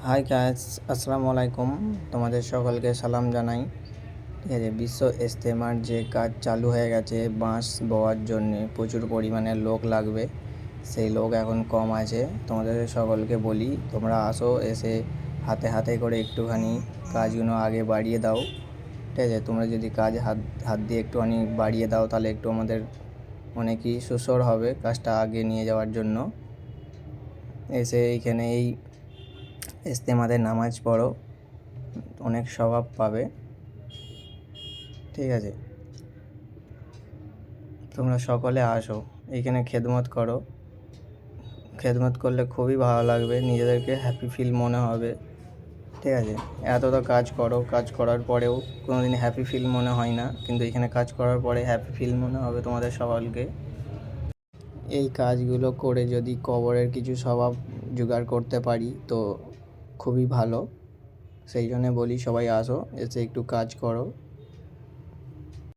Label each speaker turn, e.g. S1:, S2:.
S1: Hi guys, আসসালামু আলাইকুম। তোমাদের সকলকে সালাম জানাই। ঠিক আছে, বিশ্ব ইজতেমার যে কাজ চালু হয়ে গেছে বাঁশ বওয়ার জন্যে প্রচুর পরিমাণে লোক লাগবে। সেই লোক এখন কম আছে। তোমাদের সকলকে বলি তোমরা আসো, এসে হাতে হাতে করে একটুখানি কাজগুলো আগে বাড়িয়ে দাও। ঠিক আছে, তোমরা যদি কাজ হাত হাত দিয়ে একটুখানি বাড়িয়ে দাও তাহলে একটু আমাদের অনেকই সুসর হবে কাজটা আগে নিয়ে যাওয়ার জন্য। এসে এইখানে এই ইজতেমাতে নামাজ পড়ো, অনেক স্বভাব পাবে। ঠিক আছে, তোমরা সকলে আসো, এইখানে খেদমত করো। খেদমত করলে খুবই ভালো লাগবে, নিজেদেরকে হ্যাপি ফিল মনে হবে। ঠিক আছে, এতটা কাজ করো, কাজ করার পরেও কোনো দিন হ্যাপি ফিল মনে হয় না, কিন্তু এখানে কাজ করার পরে হ্যাপি ফিল মনে হবে তোমাদের সকলকে। এই কাজগুলো করে যদি কবরের কিছু স্বভাব জোগাড় করতে পারি তো খুবই ভালো। সেই জন্যে বলি সবাই আসো, এসে একটু কাজ করো।